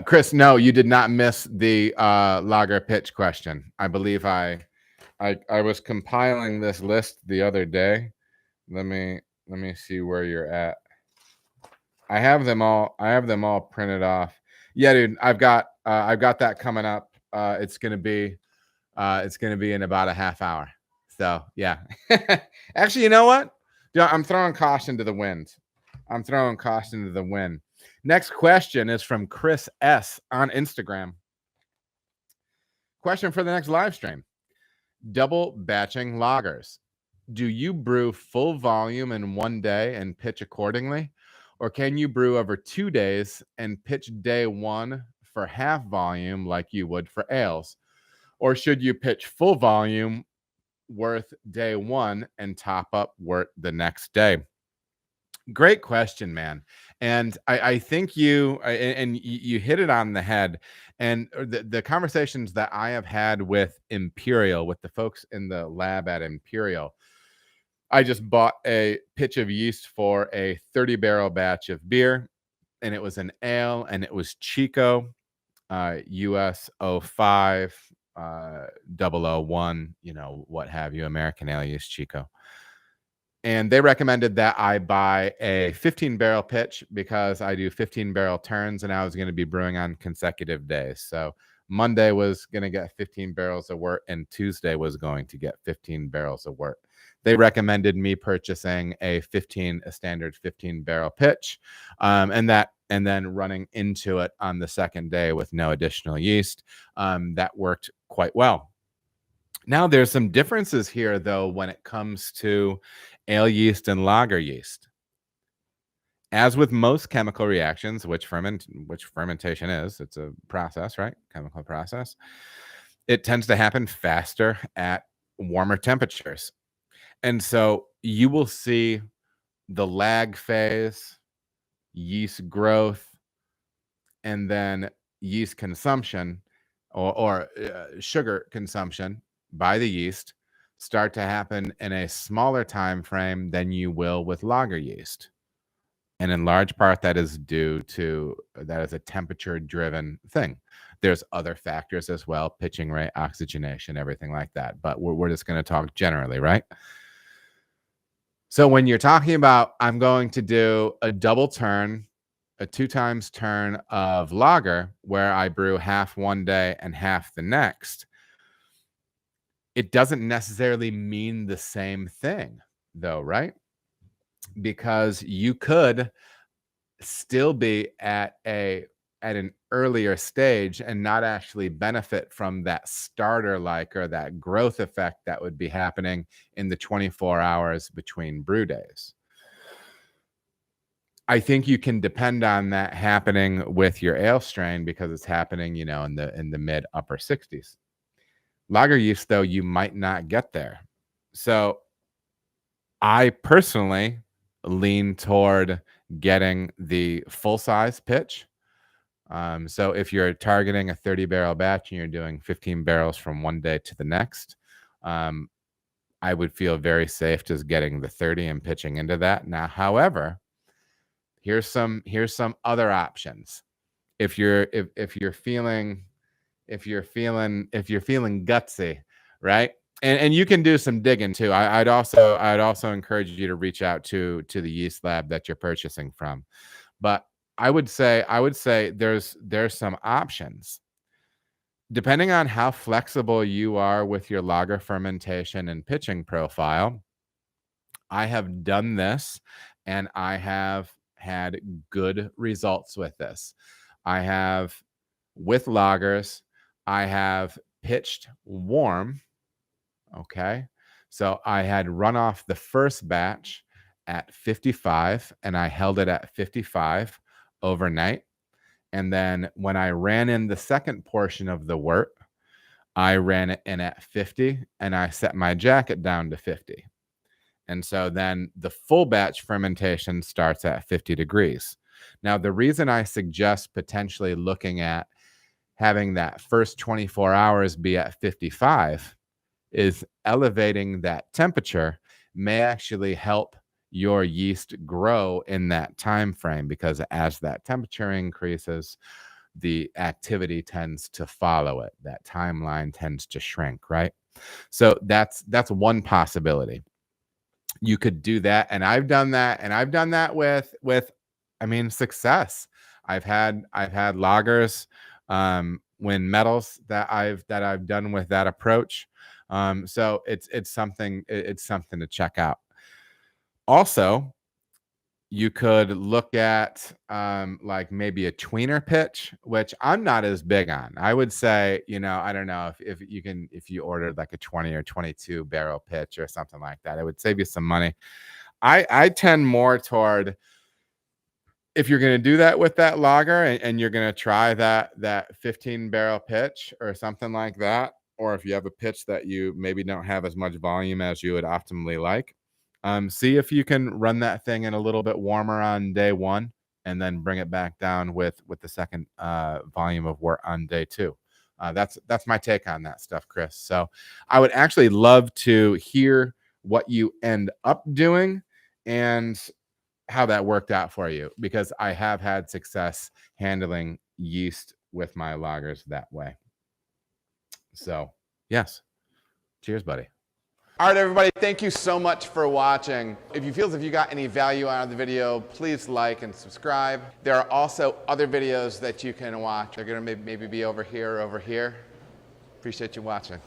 Chris, no, you did not miss the lager pitch question. I believe I was compiling this list the other day. Let me see where you're at. I have them all printed off. Yeah, dude, I've got that coming up. It's gonna be in about a half hour. So yeah. Actually, you know what? I'm throwing caution to the wind. Next question is from Chris S on Instagram. Question for the next live stream. Double batching lagers. Do you brew full volume in one day and pitch accordingly? Or can you brew over 2 days and pitch day one for half volume like you would for ales? Or should you pitch full volume worth day one and top up wort the next day? Great question, man. And I think you hit it on the head. And the conversations that I have had with Imperial, with the folks in the lab at Imperial, I just bought a pitch of yeast for a 30-barrel batch of beer, and it was an ale, and it was Chico, US 05, 001, what have you, American ale yeast Chico. And they recommended that I buy a 15-barrel pitch because I do 15-barrel turns, and I was going to be brewing on consecutive days. So Monday was going to get 15 barrels of wort, and Tuesday was going to get 15 barrels of wort. They recommended me purchasing a standard 15-barrel pitch, and then running into it on the second day with no additional yeast. That worked quite well. Now, there's some differences here, though, when it comes to ale yeast and lager yeast. As with most chemical reactions, which fermentation is, it's a process, right? Chemical process. It tends to happen faster at warmer temperatures. And so you will see the lag phase, yeast growth, and then yeast consumption or sugar consumption by the yeast start to happen in a smaller time frame than you will with lager yeast. And in large part, that is a temperature-driven thing. There's other factors as well, pitching rate, oxygenation, everything like that. But we're just going to talk generally, right? So when you're talking about, I'm going to do a double turn, a 2 times turn of lager where I brew half one day and half the next, it doesn't necessarily mean the same thing, though, right? Because you could still be at an earlier stage and not actually benefit from that starter or that growth effect that would be happening in the 24 hours between brew days. I think you can depend on that happening with your ale strain because it's happening, in the mid upper 60s. Lager yeast, though, you might not get there. So I personally lean toward getting the full-size pitch. So if you're targeting a 30-barrel batch and you're doing 15 barrels from one day to the next, I would feel very safe just getting the 30 and pitching into that. Now, however, here's some other options. If you're feeling gutsy, right? And you can do some digging too. I'd also encourage you to reach out to the yeast lab that you're purchasing from. But I would say there's some options. Depending on how flexible you are with your lager fermentation and pitching profile, I have done this and I have had good results with this. With lagers, I have pitched warm. Okay. So I had run off the first batch at 55 and I held it at 55 overnight. And then when I ran in the second portion of the wort, I ran it in at 50 and I set my jacket down to 50. And so then the full batch fermentation starts at 50 degrees. Now, the reason I suggest potentially looking at having that first 24 hours be at 55 is elevating that temperature may actually help your yeast grow in that time frame, because as that temperature increases, the activity tends to follow it. That timeline tends to shrink, right? So that's one possibility. You could do that, and I've done that, with I mean, success. I've had lagers, when metals that I've done with that approach. So it's something to check out. Also, you could look at like maybe a tweener pitch, which I'm not as big on. I would say, I don't know if you ordered like a 20 or 22 barrel pitch or something like that, it would save you some money. I tend more toward, if you're going to do that with that lager and you're going to try that 15 barrel pitch or something like that, or if you have a pitch that you maybe don't have as much volume as you would optimally like, see if you can run that thing in a little bit warmer on day one and then bring it back down with the second volume of wort on day two. That's my take on that stuff, Chris. So I would actually love to hear what you end up doing and how that worked out for you, because I have had success handling yeast with my lagers that way. So yes, cheers, buddy. All right, everybody, thank you so much for watching. If you feel as if you got any value out of the video, please like and subscribe. There are also other videos that you can watch. They're gonna maybe be over here or over here. Appreciate you watching.